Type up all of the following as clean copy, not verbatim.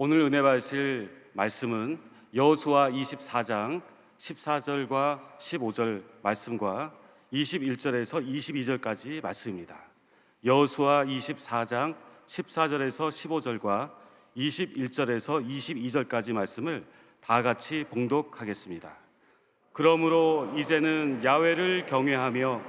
오늘 은혜 받으실 말씀은 여호수아 24장 14절과 15절 말씀과 21절에서 22절까지 말씀입니다. 여호수아 24장 14절에서 15절과 21절에서 22절까지 말씀을 다 같이 봉독하겠습니다. 그러므로 이제는 야훼를 경외하며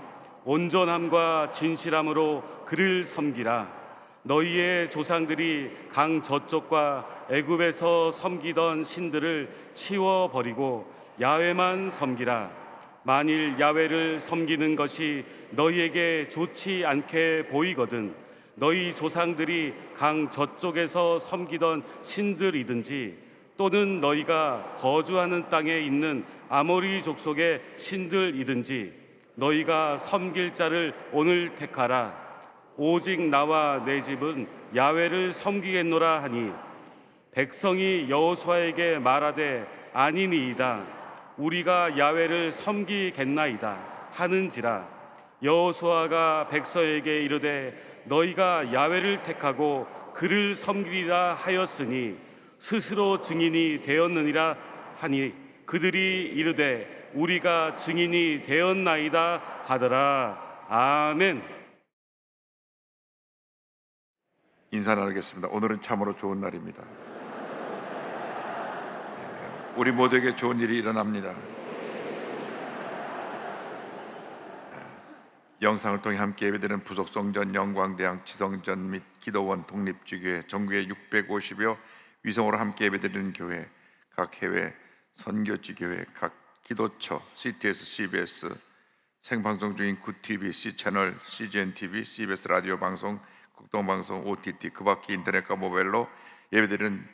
온전함과 진실함으로 그를 섬기라. 너희의 조상들이 강 저쪽과 애굽에서 섬기던 신들을 치워버리고 야훼만 섬기라. 만일 야훼를 섬기는 것이 너희에게 좋지 않게 보이거든 너희 조상들이 강 저쪽에서 섬기던 신들이든지 또는 너희가 거주하는 땅에 있는 아모리 족속의 신들이든지 너희가 섬길 자를 오늘 택하라. 오직 나와 내 집은 야훼를 섬기겠노라 하니 백성이 여호수아에게 말하되 아니니이다. 우리가 야훼를 섬기겠나이다 하는지라. 여호수아가 백성에게 이르되 너희가 야훼를 택하고 그를 섬기리라 하였으니 스스로 증인이 되었느니라 하니 그들이 이르되 우리가 증인이 되었나이다 하더라. 아멘. 인사 나누겠습니다. 오늘은 참으로 좋은 날입니다. 우리 모두에게 좋은 일이 일어납니다. 영상을 통해 함께 예배드리는 부속성전, 영광대학, 지성전 및 기도원, 독립주교회, 전국에 650여 위성으로 함께 예배드리는 교회, 각 해외 선교지 교회, 각 기도처, CTS, CBS, 생방송 중인 굿TV, C채널, CGNTV, CBS 라디오 방송, 국동방송, OTT, 그 밖에 인터넷과 모바일로 예배드리는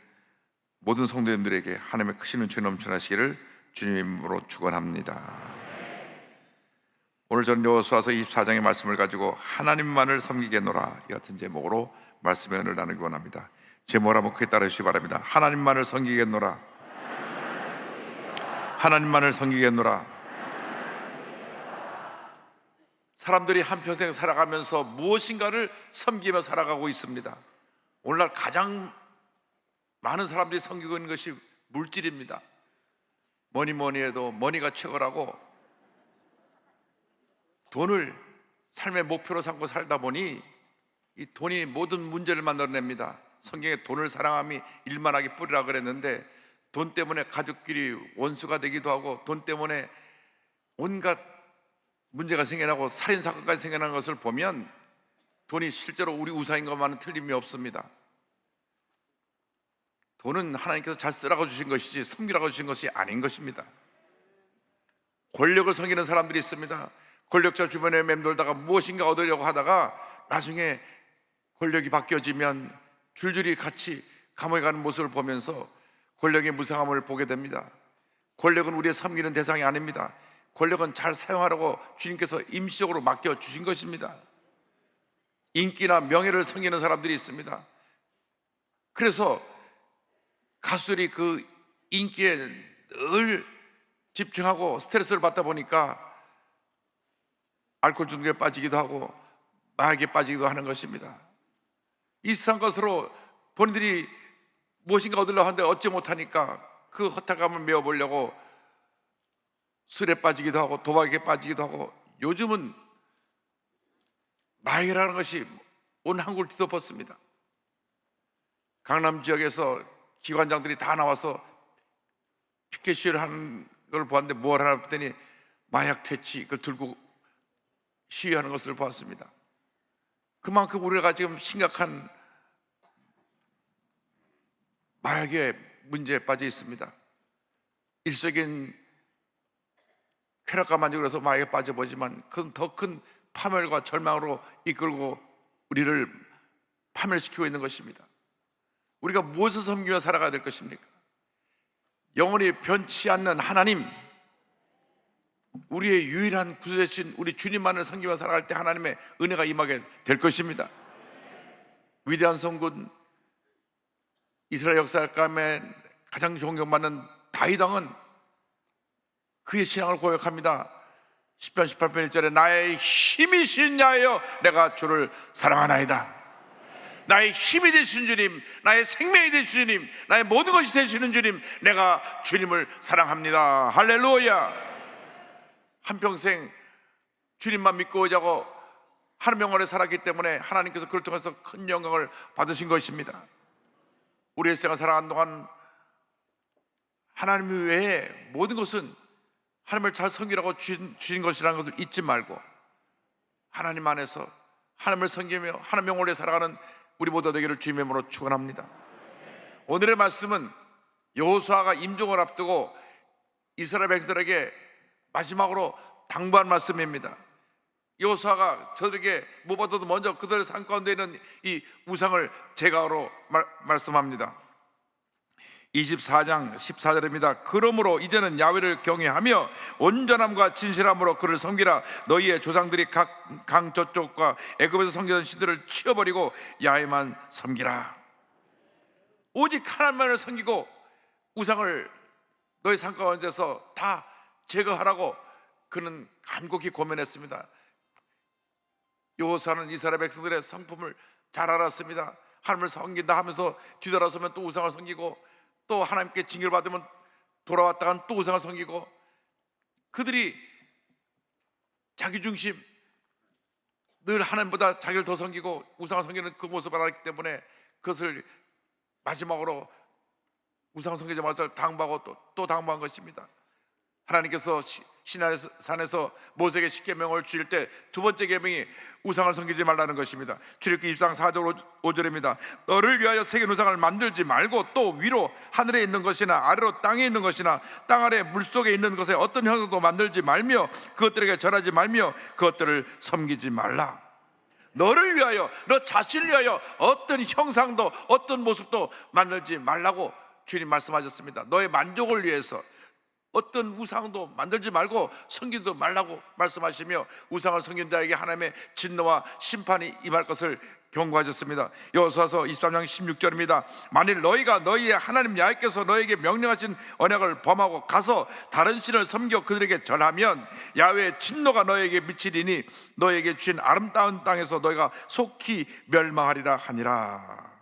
모든 성도님들에게 하나님의 크신 은총이 넘쳐나시기를 주님으로 축원합니다. 오늘 저는 여호수아서 24장의 말씀을 가지고 하나님만을 섬기겠노라 이 같은 제목으로 말씀의 은혜를 나누기 원합니다. 제목을 한번 크게 따라 주시기 바랍니다. 하나님만을 섬기겠노라. 하나님만을 섬기겠노라. 사람들이 한평생 살아가면서 무엇인가를 섬기며 살아가고 있습니다. 오늘날 가장 많은 사람들이 섬기고 있는 것이 물질입니다. 뭐니 해도 머니가 최고라고 돈을 삶의 목표로 삼고 살다 보니 이 돈이 모든 문제를 만들어냅니다. 성경에 돈을 사랑함이 일만하게 뿌리라 그랬는데 돈 때문에 가족끼리 원수가 되기도 하고 돈 때문에 온갖 문제가 생겨나고 살인사건까지 생겨난 것을 보면 돈이 실제로 우리 우상인 것만은 틀림이 없습니다. 돈은 하나님께서 잘 쓰라고 주신 것이지 섬기라고 주신 것이 아닌 것입니다. 권력을 섬기는 사람들이 있습니다. 권력자 주변에 맴돌다가 무엇인가 얻으려고 하다가 나중에 권력이 바뀌어지면 줄줄이 같이 감옥에 가는 모습을 보면서 권력의 무상함을 보게 됩니다. 권력은 우리의 섬기는 대상이 아닙니다. 권력은 잘 사용하라고 주님께서 임시적으로 맡겨주신 것입니다. 인기나 명예를 섬기는 사람들이 있습니다. 그래서 가수들이 그 인기에 늘 집중하고 스트레스를 받다 보니까 알코올 중독에 빠지기도 하고 마약에 빠지기도 하는 것입니다. 이 세상 것으로 본인들이 무엇인가 얻으려고 하는데 얻지 못하니까 그 허탈감을 메워보려고 술에 빠지기도 하고 도박에 빠지기도 하고 요즘은 마약이라는 것이 온 한국을 뒤덮었습니다. 강남 지역에서 기관장들이 다 나와서 피켓 시위를 하는 걸 보았는데 뭘 하나 했더니 마약 퇴치 그걸 들고 시위하는 것을 보았습니다. 그만큼 우리가 지금 심각한 마약의 문제에 빠져 있습니다. 일시적인 쾌락과 만족을 서 마약에 빠져보지만 그건 더 큰 파멸과 절망으로 이끌고 우리를 파멸시키고 있는 것입니다. 우리가 무엇을 섬기며 살아가야 될 것입니까? 영원히 변치 않는 하나님, 우리의 유일한 구주되신 우리 주님만을 섬기며 살아갈 때 하나님의 은혜가 임하게 될 것입니다. 위대한 성군 이스라엘 역사 가운데 가장 존경받는 다윗 왕은 그의 신앙을 고백합니다. 10편 18편 1절에 나의 힘이신 야하여 내가 주를 사랑하나이다. 나의 힘이 되시는 주님, 나의 생명이 되시는 주님, 나의 모든 것이 되시는 주님, 내가 주님을 사랑합니다. 할렐루야. 한평생 주님만 믿고 오자고 하나님 영원에 살았기 때문에 하나님께서 그를 통해서 큰 영광을 받으신 것입니다. 우리의 생을 살아가는 동안 하나님 외에 모든 것은 하나님을 잘 섬기라고 주신 것이라는 것을 잊지 말고 하나님 안에서 하나님을 섬기며 하나님 영원에 살아가는 우리 모두 되기를 주님의 이름으로 축원합니다. 오늘의 말씀은 여호수아가 임종을 앞두고 이스라엘 백성들에게 마지막으로 당부한 말씀입니다. 여호수아가 저들에게 무엇보다도 먼저 그들의 삶 가운데 있는 이 우상을 제거하러 말씀합니다. 24장 14절입니다. 그러므로 이제는 야훼를 경외하며 온전함과 진실함으로 그를 섬기라. 너희의 조상들이 각 강 저쪽과 애굽에서 섬기던 신들을 치워버리고 야훼만 섬기라. 오직 하나님만을 섬기고 우상을 너희 삶 가운데서 다 제거하라고 그는 간곡히 고민했습니다. 여호수아는 이스라엘 백성들의 성품을 잘 알았습니다. 하나님을 섬긴다 하면서 뒤돌아서면 또 우상을 섬기고 또 하나님께 징계를 받으면 돌아왔다간 또 우상을 섬기고, 그들이 자기 중심, 늘 하나님보다 자기를 더 섬기고 우상을 섬기는 그 모습을 알았기 때문에 그것을 마지막으로 우상을 섬기지 말아서 당부하고 또 당부한 것입니다. 하나님께서 시내산에서 모세에게 십계명을 주실 때 두 번째 계명이 우상을 섬기지 말라는 것입니다. 출애굽기 20장 4절 5절입니다. 너를 위하여 새긴 우상을 만들지 말고 또 위로 하늘에 있는 것이나 아래로 땅에 있는 것이나 땅 아래 물속에 있는 것에 어떤 형상도 만들지 말며 그것들에게 절하지 말며 그것들을 섬기지 말라. 너를 위하여, 너 자신을 위하여 어떤 형상도 어떤 모습도 만들지 말라고 주님 말씀하셨습니다. 너의 만족을 위해서 어떤 우상도 만들지 말고 섬기지도 말라고 말씀하시며 우상을 섬긴 자에게 하나님의 진노와 심판이 임할 것을 경고하셨습니다. 여호수아서 23장 16절입니다. 만일 너희가 너희의 하나님 야훼께서 너에게 명령하신 언약을 범하고 가서 다른 신을 섬겨 그들에게 절하면 야훼의 진노가 너에게 미치리니 너에게 주신 아름다운 땅에서 너희가 속히 멸망하리라 하니라.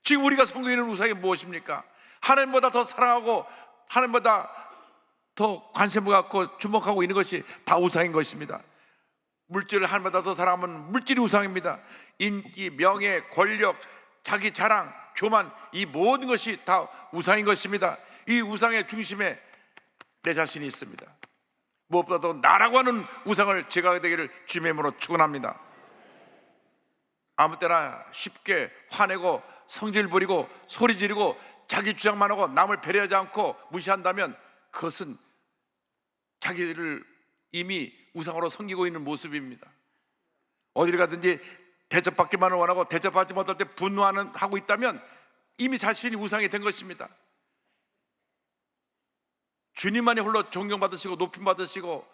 지금 우리가 섬기는 우상이 무엇입니까? 하나님보다 더 사랑하고 하나님보다 더 관심을 갖고 주목하고 있는 것이 다 우상인 것입니다. 물질을 하나님보다 더 사랑하면 물질이 우상입니다. 인기, 명예, 권력, 자기 자랑, 교만, 이 모든 것이 다 우상인 것입니다. 이 우상의 중심에 내 자신이 있습니다. 무엇보다도 나라고 하는 우상을 제거하게 되기를 주님의 이름으로 축원합니다. 아무 때나 쉽게 화내고 성질 부리고 소리 지르고 자기 주장만 하고 남을 배려하지 않고 무시한다면 그것은 자기를 이미 우상으로 섬기고 있는 모습입니다. 어디를 가든지 대접받기만을 원하고 대접받지 못할 때 분노하고 있다면 이미 자신이 우상이 된 것입니다. 주님만이 홀로 존경받으시고 높임받으시고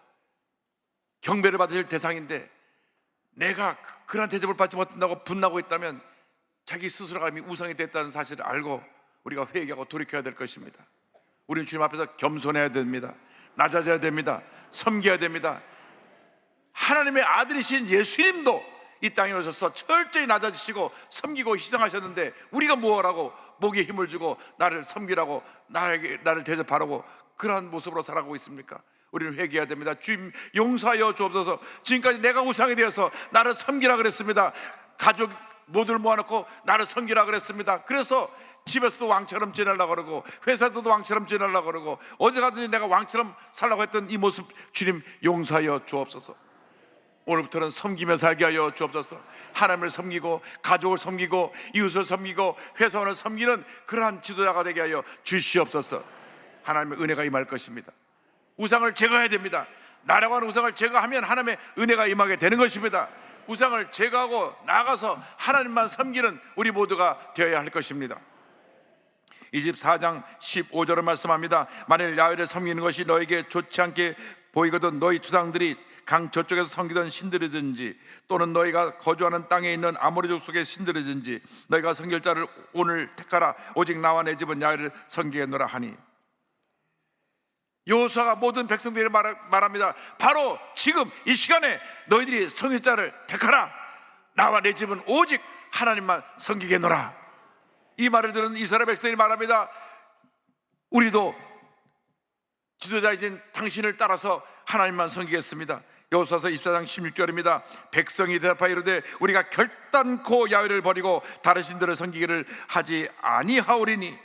경배를 받으실 대상인데 내가 그런 대접을 받지 못한다고 분노하고 있다면 자기 스스로가 이미 우상이 됐다는 사실을 알고 우리가 회개하고 돌이켜야 될 것입니다. 우리는 주님 앞에서 겸손해야 됩니다. 낮아져야 됩니다. 섬겨야 됩니다. 하나님의 아들이신 예수님도 이 땅에 오셔서 철저히 낮아지시고 섬기고 희생하셨는데 우리가 뭐하라고 목에 힘을 주고 나를 섬기라고 나를 대접하라고 그러한 모습으로 살아가고 있습니까? 우리는 회개해야 됩니다. 주님 용서하여 주옵소서. 지금까지 내가 우상이 되어서 나를 섬기라 그랬습니다. 가족 모두를 모아놓고 나를 섬기라 그랬습니다. 그래서 집에서도 왕처럼 지내려고 그러고 회사에서도 왕처럼 지내려고 그러고 어디 가든지 내가 왕처럼 살라고 했던 이 모습 주님 용서하여 주옵소서. 오늘부터는 섬기며 살게 하여 주옵소서. 하나님을 섬기고 가족을 섬기고 이웃을 섬기고 회사원을 섬기는 그러한 지도자가 되게 하여 주시옵소서. 하나님의 은혜가 임할 것입니다. 우상을 제거해야 됩니다. 나라고 하는 우상을 제거하면 하나님의 은혜가 임하게 되는 것입니다. 우상을 제거하고 나가서 하나님만 섬기는 우리 모두가 되어야 할 것입니다. 24장 15절을 말씀합니다. 만일 야훼를 섬기는 것이 너에게 좋지 않게 보이거든 너희 조상들이 강 저쪽에서 섬기던 신들이든지 또는 너희가 거주하는 땅에 있는 아모리 족속의 신들이든지 너희가 섬길 자를 오늘 택하라. 오직 나와 내 집은 야훼를 섬기겠노라 하니. 여호수아가 모든 백성들이 말합니다. 바로 지금 이 시간에 너희들이 섬길 자를 택하라. 나와 내 집은 오직 하나님만 섬기겠노라. 이 말을 들은 이스라엘 백성이 말합니다. 우리도 지도자이신 당신을 따라서 하나님만 섬기겠습니다. 여호수아서 24장 16절입니다. 백성이 대답하여 이르되 우리가 결단코 야훼를 버리고 다른 신들을 섬기기를 하지 아니하오리니.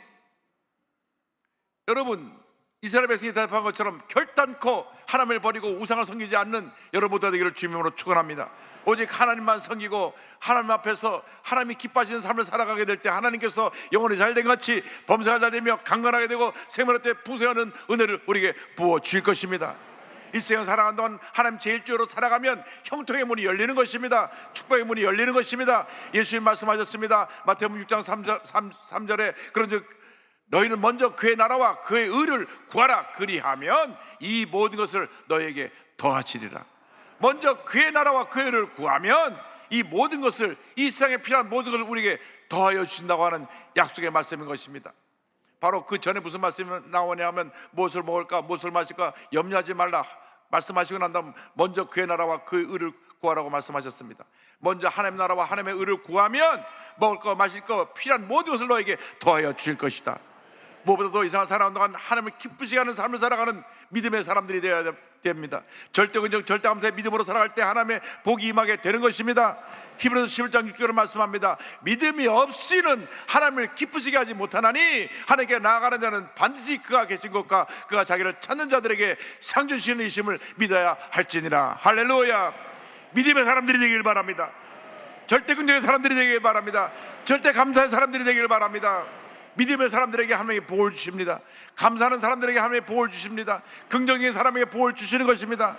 여러분, 이스라엘 백성이 대답한 것처럼 결단코 하나님을 버리고 우상을 섬기지 않는 여러분들 되기를 주님으로 축원합니다. 오직 하나님만 섬기고 하나님 앞에서 하나님이 기뻐하시는 삶을 살아가게 될 때 하나님께서 영혼이 잘된 같이 범사가 잘되며 강건하게 되고 생명의 때 부세하는 은혜를 우리에게 부어주실 것입니다. 일생을 살아가는 동안 하나님 제1주로 살아가면 형통의 문이 열리는 것입니다. 축복의 문이 열리는 것입니다. 예수님 말씀하셨습니다. 마태복음 6장 3절에 그런즉 너희는 먼저 그의 나라와 그의 의를 구하라. 그리하면 이 모든 것을 너희에게 더하시리라. 먼저 그의 나라와 그의 의를 구하면 이 모든 것을, 이 세상에 필요한 모든 것을 우리에게 더하여 주신다고 하는 약속의 말씀인 것입니다. 바로 그 전에 무슨 말씀이 나오냐면 무엇을 먹을까 무엇을 마실까 염려하지 말라 말씀하시고 난 다음 먼저 그의 나라와 그의 의를 구하라고 말씀하셨습니다. 먼저 하나님의 나라와 하나님의 의를 구하면 먹을 거 마실 거 필요한 모든 것을 너에게 더하여 주실 것이다. 무엇보다도 이 세상 살아가는 동안 하나님을 기쁘시게 하는 삶을 살아가는 믿음의 사람들이 되어야 됩니다. 절대 긍정 절대 감사의 믿음으로 살아갈 때 하나님의 복이 임하게 되는 것입니다. 히브리서 11장 6절을 말씀합니다. 믿음이 없이는 하나님을 기쁘시게 하지 못하나니 하나님께 나아가는 자는 반드시 그가 계신 것과 그가 자기를 찾는 자들에게 상 주시는 이심을 믿어야 할지니라. 할렐루야. 믿음의 사람들이 되길 바랍니다. 절대 긍정의 사람들이 되길 바랍니다. 절대 감사의 사람들이 되길 바랍니다. 믿음의 사람들에게 하나님이 복을 주십니다. 감사하는 사람들에게 하나님이 복을 주십니다. 긍정적인 사람에게 복을 주시는 것입니다.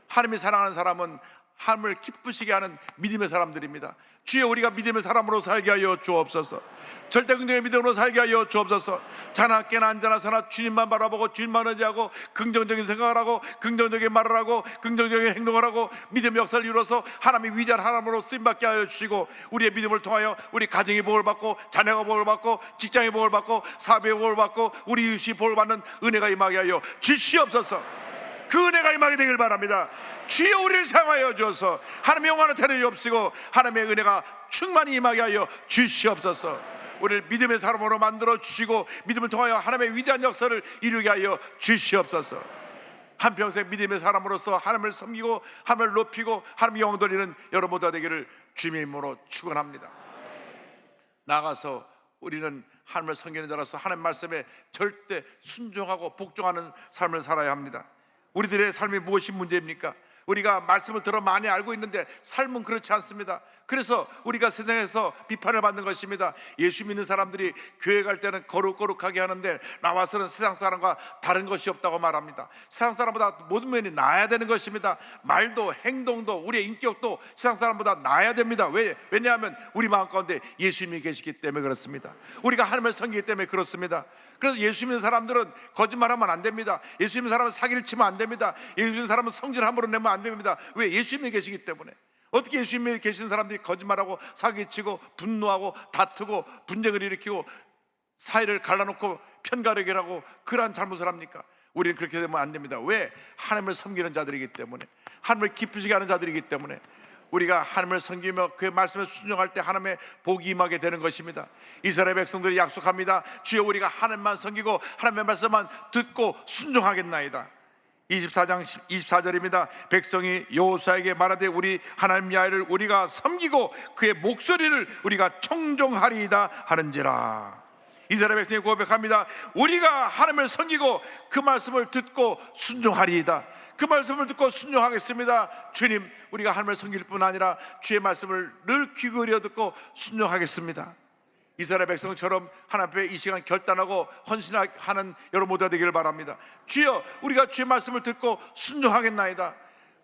하나님이 사랑하는 사람은 하나님을 기쁘시게 하는 믿음의 사람들입니다. 주여 우리가 믿음의 사람으로 살게 하여 주옵소서. 절대 긍정의 믿음으로 살게 하여 주옵소서. 자나 깨나 앉아나 서나 주님만 바라보고 주님만 의지하고 긍정적인 생각을 하고 긍정적인 말을 하고 긍정적인 행동을 하고 믿음의 역사를 이루어서 하나님이 위대한 하나님으로 쓰임받게 하여 주시고 우리의 믿음을 통하여 우리 가정이 복을 받고 자녀가 복을 받고 직장이 복을 받고 사업이 복을 받고 우리 이웃이 복을 받는 은혜가 임하게 하여 주시옵소서. 그 은혜가 임하게 되길 바랍니다. 주여 우리를 사용하여 주어서 하나님의 영광을 드리옵시고 하나님의 은혜가 충만히 임하게 하여 주시옵소서. 우리를 믿음의 사람으로 만들어 주시고 믿음을 통하여 하나님의 위대한 역사를 이루게 하여 주시옵소서. 한평생 믿음의 사람으로서 하나님을 섬기고 하나님을 높이고 하나님의 영광 돌리는 여러분 모두가 되기를 주님의 이름으로 축원합니다. 나아가서 우리는 하나님을 섬기는 자로서 하나님 말씀에 절대 순종하고 복종하는 삶을 살아야 합니다. 우리들의 삶이 무엇이 문제입니까? 우리가 말씀을 들어 많이 알고 있는데 삶은 그렇지 않습니다. 그래서 우리가 세상에서 비판을 받는 것입니다. 예수 믿는 사람들이 교회 갈 때는 거룩거룩하게 하는데 나와서는 세상 사람과 다른 것이 없다고 말합니다. 세상 사람보다 모든 면이 나아야 되는 것입니다. 말도 행동도 우리의 인격도 세상 사람보다 나아야 됩니다. 왜냐하면 우리 마음 가운데 예수님이 계시기 때문에 그렇습니다. 우리가 하나님을 섬기기 때문에 그렇습니다. 그래서 예수 믿는 사람들은 거짓말하면 안 됩니다. 예수 믿는 사람은 사기를 치면 안 됩니다. 예수 믿는 사람은 성질 함부로 내면 안 됩니다. 왜? 예수님이 계시기 때문에. 어떻게 예수님이 계신 사람들이 거짓말하고 사기치고 분노하고 다투고 분쟁을 일으키고 사이를 갈라놓고 편가르게 하고 그러한 잘못을 합니까? 우리는 그렇게 되면 안 됩니다. 왜? 하나님을 섬기는 자들이기 때문에, 하나님을 기쁘시게 하는 자들이기 때문에 우리가 하나님을 섬기며 그의 말씀에 순종할 때 하나님의 복이 임하게 되는 것입니다. 이스라엘 백성들이 약속합니다. 주여 우리가 하나님만 섬기고 하나님의 말씀만 듣고 순종하겠나이다. 24장 24절입니다. 백성이 여호수아에게 말하되 우리 하나님 야훼를 우리가 섬기고 그의 목소리를 우리가 청종하리이다 하는지라. 이스라엘 백성이 고백합니다. 우리가 하나님을 섬기고 그 말씀을 듣고 순종하리이다. 그 말씀을 듣고 순종하겠습니다. 주님, 우리가 하나님을 섬길 뿐 아니라 주의 말씀을 늘 귀 기울여 듣고 순종하겠습니다. 이스라엘 백성처럼 하나님 앞에 이 시간 결단하고 헌신하는 여러분 모두가 되기를 바랍니다. 주여, 우리가 주의 말씀을 듣고 순종하겠나이다.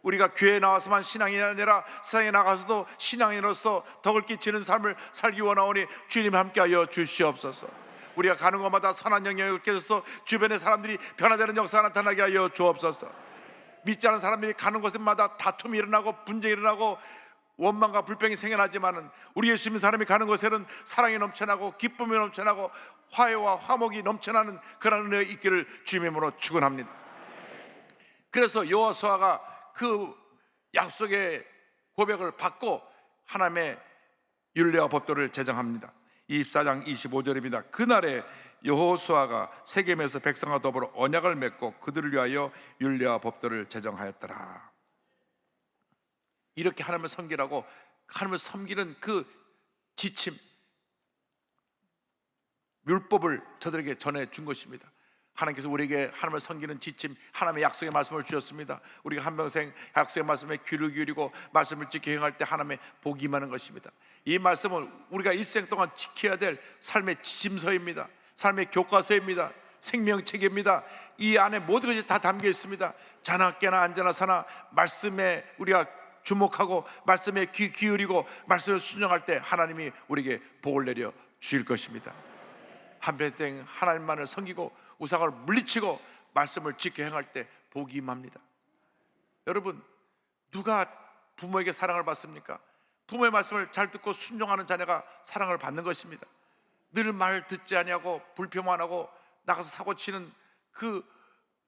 우리가 교회에 나와서만 신앙이 아니라 세상에 나가서도 신앙인으로서 덕을 끼치는 삶을 살기 원하오니 주님 함께하여 주시옵소서. 우리가 가는 곳마다 선한 영향을 끼쳐서 주변의 사람들이 변화되는 역사가 나타나게 하여 주옵소서. 믿지 않은 사람들이 가는 곳마다 다툼이 일어나고 분쟁이 일어나고 원망과 불평이 생겨나지만은 우리 예수 믿는 사람이 가는 곳에는 사랑이 넘쳐나고 기쁨이 넘쳐나고 화해와 화목이 넘쳐나는 그런 은혜가 있기를 주님의 이름으로 축원합니다. 그래서 여호수아가 그 약속의 고백을 받고 하나님의 율례와 법도를 제정합니다. 24장 25절입니다. 그날에 여호수아가 세겜에서 백성과 더불어 언약을 맺고 그들을 위하여 율례와 법도를 제정하였더라. 이렇게 하나님을 섬기라고, 하나님을 섬기는 그 지침, 율법을 저들에게 전해준 것입니다. 하나님께서 우리에게 하나님을 섬기는 지침, 하나님의 약속의 말씀을 주셨습니다. 우리가 한평생 약속의 말씀에 귀를 기울이고 말씀을 지켜 행할 때 하나님의 복이 임하는 것입니다. 이 말씀은 우리가 일생 동안 지켜야 될 삶의 지침서입니다. 삶의 교과서입니다. 생명책입니다. 이 안에 모든 것이 다 담겨 있습니다. 자나 깨나 앉아나 사나 말씀에 우리가 주목하고 말씀에 귀 기울이고 말씀을 순종할 때 하나님이 우리에게 복을 내려 주실 것입니다. 한평생 하나님만을 섬기고 우상을 물리치고 말씀을 지켜 행할 때 복이 임합니다. 여러분, 누가 부모에게 사랑을 받습니까? 부모의 말씀을 잘 듣고 순종하는 자녀가 사랑을 받는 것입니다. 늘 말 듣지 아니하고 불평만 하고 나가서 사고 치는 그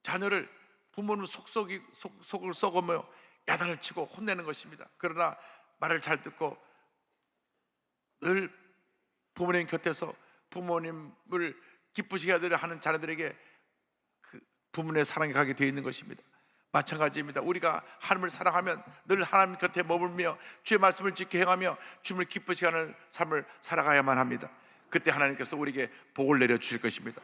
자녀를 부모는 속을 썩으며 야단을 치고 혼내는 것입니다. 그러나 말을 잘 듣고 늘 부모님 곁에서 부모님을 기쁘시게 하는 자녀들에게 그 부모님의 사랑이 가게 되어 있는 것입니다. 마찬가지입니다. 우리가 하나님을 사랑하면 늘 하나님 곁에 머물며 주의 말씀을 지켜 행하며 주님을 기쁘시게 하는 삶을 살아가야만 합니다. 그때 하나님께서 우리에게 복을 내려 주실 것입니다.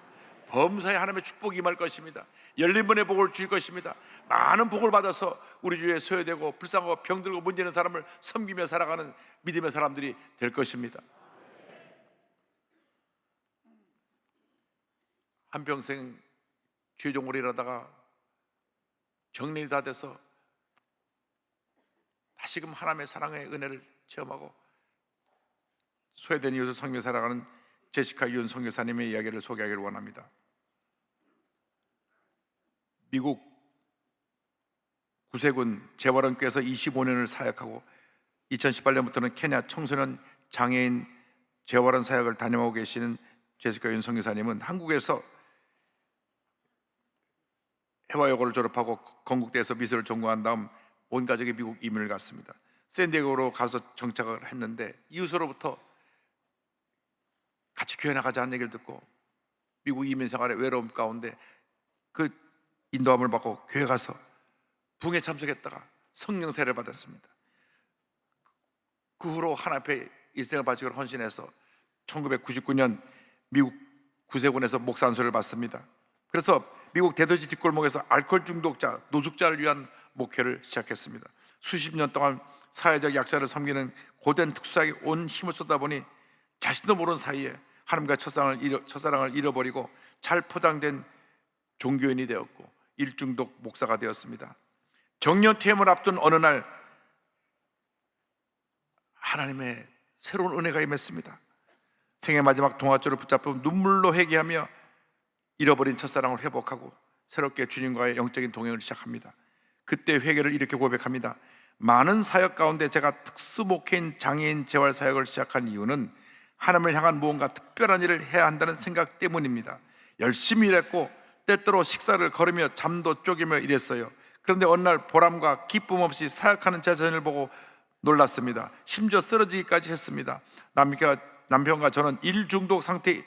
범사에 하나님의 축복이 임할 것입니다. 열린 번의 복을 주실 것입니다. 많은 복을 받아서 우리 주위에 소외되고 불쌍하고 병들고 문제는 사람을 섬기며 살아가는 믿음의 사람들이 될 것입니다. 한평생 죄종으로 일하다가 정년이 다 돼서 다시금 하나님의 사랑의 은혜를 체험하고 소외된 이웃을 섬기며 살아가는 제시카 이윤 선교사님의 이야기를 소개하기를 원합니다. 미국 구세군 재활원교회에서 25년을 사역하고 2018년부터는 케냐 청소년 장애인 재활원 사역을 다녀오고 계시는 제시카 이윤 선교사님은 한국에서 해화여고를 졸업하고 건국대에서 미술을 전공한 다음 온 가족이 미국 이민을 갔습니다. 샌디에고로 가서 정착을 했는데 이웃으로부터 같이 교회 나가자는 얘기를 듣고 미국 이민 생활의 외로움 가운데 그 인도함을 받고 교회 가서 부흥에 참석했다가 성령 세례를 받았습니다. 그 후로 하나님 앞에 일생을 바치고 헌신해서 1999년 미국 구세군에서 목사 안수를 받습니다. 그래서 미국 대도시 뒷골목에서 알코올 중독자, 노숙자를 위한 목회를 시작했습니다. 수십 년 동안 사회적 약자를 섬기는 고된 특수사역에 온 힘을 쏟다 보니 자신도 모르는 사이에 하나님과 첫사랑을 잃어버리고 잘 포장된 종교인이 되었고 일중독 목사가 되었습니다. 정년퇴임을 앞둔 어느 날 하나님의 새로운 은혜가 임했습니다. 생애 마지막 동화줄을 붙잡고 눈물로 회개하며 잃어버린 첫사랑을 회복하고 새롭게 주님과의 영적인 동행을 시작합니다. 그때 회개를 이렇게 고백합니다. 많은 사역 가운데 제가 특수목회인 장애인 재활 사역을 시작한 이유는 하나님을 향한 무언가 특별한 일을 해야 한다는 생각 때문입니다. 열심히 일했고 때때로 식사를 거르며 잠도 쪼개며 일했어요. 그런데 어느 날 보람과 기쁨 없이 사역하는 제 자신을 보고 놀랐습니다. 심지어 쓰러지기까지 했습니다. 남편과 저는 일중독 상태에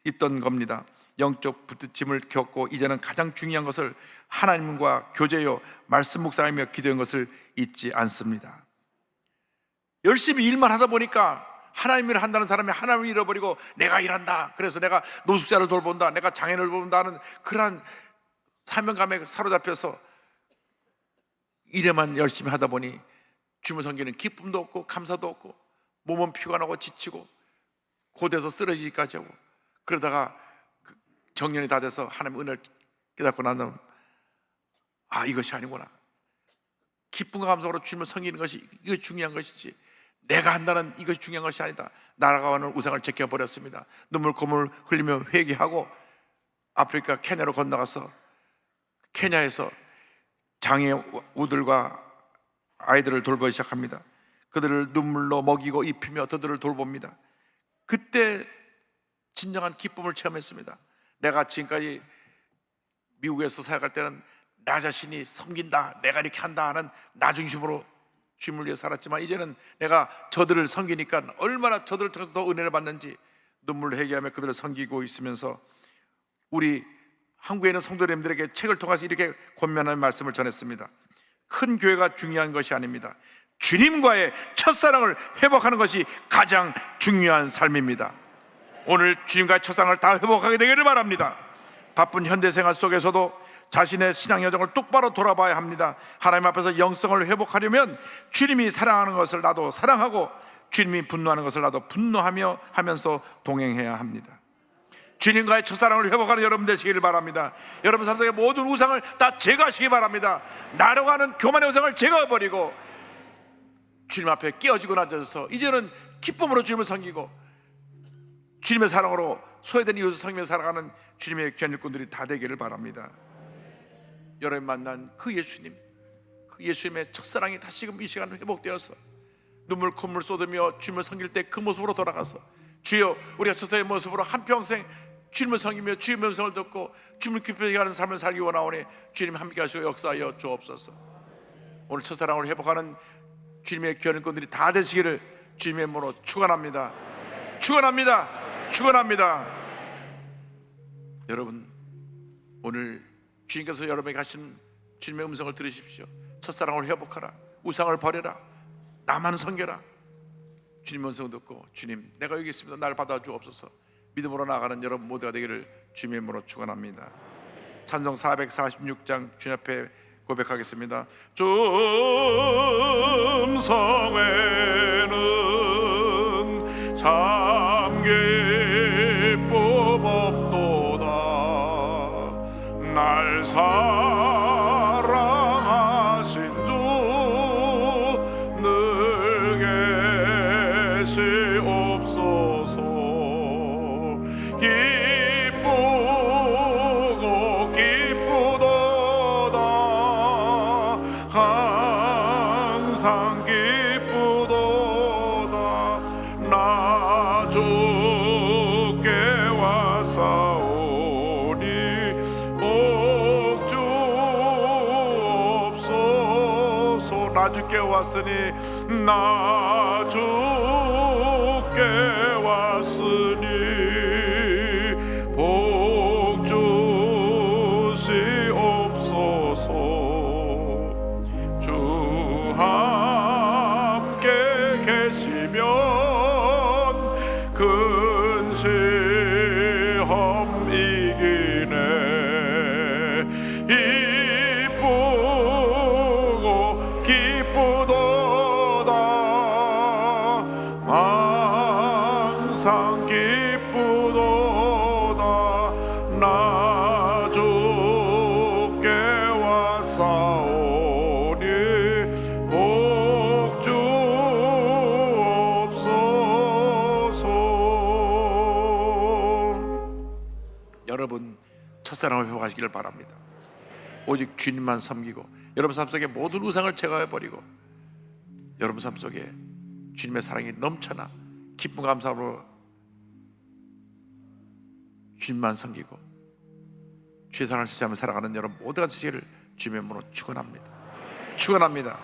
있던 겁니다. 영적 부딪힘을 겪고 이제는 가장 중요한 것을 하나님과 교제요 말씀 묵상하며 기도한 것을 잊지 않습니다. 열심히 일만 하다 보니까 하나님 일을 한다는 사람이 하나님을 잃어버리고 내가 일한다, 그래서 내가 노숙자를 돌본다, 내가 장애인을 돌본다 하는 그러한 사명감에 사로잡혀서 일에만 열심히 하다 보니 주님을 섬기는 기쁨도 없고 감사도 없고 몸은 피곤하고 지치고 고대에서 쓰러지기까지 하고 그러다가 정년이 다 돼서 하나님의 은혜를 깨닫고 나면 이것이 아니구나, 기쁨과 감사로 주님을 섬기는 것이 이것이 중요한 것이지 내가 한다는 이것이 중요한 것이 아니다. 날아가는 우상을 제껴버렸습니다. 눈물 고물 흘리며 회개하고 아프리카 케냐로 건너가서 케냐에서 장애우들과 아이들을 돌보기 시작합니다. 그들을 눈물로 먹이고 입히며 그들을 돌봅니다. 그때 진정한 기쁨을 체험했습니다. 내가 지금까지 미국에서 사역할 때는 나 자신이 섬긴다, 내가 이렇게 한다 하는 나 중심으로 주님을 위해 살았지만 이제는 내가 저들을 섬기니까 얼마나 저들을 통해서 더 은혜를 받는지 눈물을 회개하며 그들을 섬기고 있으면서 우리 한국에 있는 성도님들에게 책을 통해서 이렇게 권면하는 말씀을 전했습니다. 큰 교회가 중요한 것이 아닙니다. 주님과의 첫사랑을 회복하는 것이 가장 중요한 삶입니다. 오늘 주님과의 첫사랑을 다 회복하게 되기를 바랍니다. 바쁜 현대생활 속에서도 자신의 신앙 여정을 똑바로 돌아봐야 합니다. 하나님 앞에서 영성을 회복하려면 주님이 사랑하는 것을 나도 사랑하고 주님이 분노하는 것을 나도 분노하며 하면서 동행해야 합니다. 주님과의 첫사랑을 회복하는 여러분 되시기를 바랍니다. 여러분 삶 속의 모든 우상을 다 제거하시기 바랍니다. 나라고 하는 교만의 우상을 제거해버리고 주님 앞에 깨어지고 낮아져서 이제는 기쁨으로 주님을 섬기고 주님의 사랑으로 소외된 이웃을 섬기며 살아가는 주님의 귀한 일꾼들이 다 되기를 바랍니다. 여러분 만난 그 예수님의 첫사랑이 다시금 이 시간 회복되어서 눈물 콧물 쏟으며 주님을 섬길 때 그 모습으로 돌아가서 주여 우리가 첫사랑의 모습으로 한평생 주님을 섬기며 주님의 음성을 듣고 주님을 기쁘게 하는 삶을 살기 원하오니 주님 함께 하시고 역사하여 주옵소서. 오늘 첫사랑을 회복하는 주님의 귀한 일꾼들이 다 되시기를 주님의 이름으로 축원합니다. 축원합니다. 축원합니다. 여러분 오늘 주님께서 여러분에게 하신 주님의 음성을 들으십시오. 첫사랑을 회복하라. 우상을 버려라. 나만 섬겨라. 주님의 음성을 듣고 주님 내가 여기 있습니다. 날 받아주옵소서. 믿음으로 나아가는 여러분 모두가 되기를 주님의 이름으로 축원합니다. 찬송 446장 주님 앞에 고백하겠습니다. 좀 성에는 참 기쁨 없도다. 날 사랑하신 주 늘 계시옵소서. 기쁘고 기쁘도다. 항상 기쁘도다. 나 주께 왔사오니 옥주옵소서. 나 주께 왔으니 나 주께 왔으니 복 주시옵소서. 주 함께 계시면 큰 시험 이기네. 이쁘고 기쁘도다. 항상 기쁘도다. 나 주께 왔사오니 복 주옵소서. 여러분 첫사랑을 회복하시기를 바랍니다. 오직 주님만 섬기고 여러분 삶 속에 모든 우상을 제거해버리고 여러분 삶 속에 주님의 사랑이 넘쳐나 기쁨 감사함으로 주님만 섬기고 주의 사랑을 실천하며 살아가는 여러분 모두가 되시기를 주님의 이름으로 축원합니다. 축원합니다.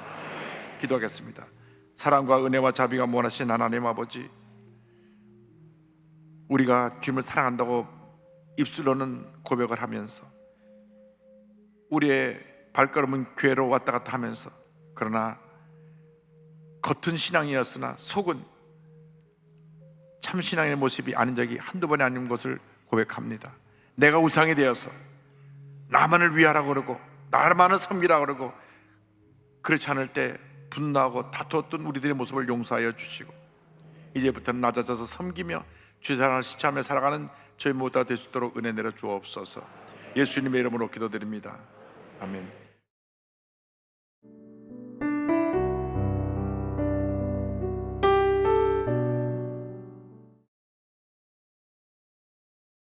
기도하겠습니다. 사랑과 은혜와 자비가 무한하신 하나님 아버지, 우리가 주님을 사랑한다고 입술로는 고백을 하면서 우리의 발걸음은 교회로 왔다 갔다 하면서 그러나 겉은 신앙이었으나 속은 참 신앙의 모습이 아닌 적이 한두 번이 아닌 것을 고백합니다. 내가 우상이 되어서 나만을 위하라고 그러고 나만을 섬기라고 그러고 그렇지 않을 때 분노하고 다투었던 우리들의 모습을 용서하여 주시고 이제부터는 낮아져서 섬기며 주의 사랑을 실천하며 살아가는 저희 모두가 될 수 있도록 은혜 내려 주옵소서. 예수님의 이름으로 기도드립니다. 아멘.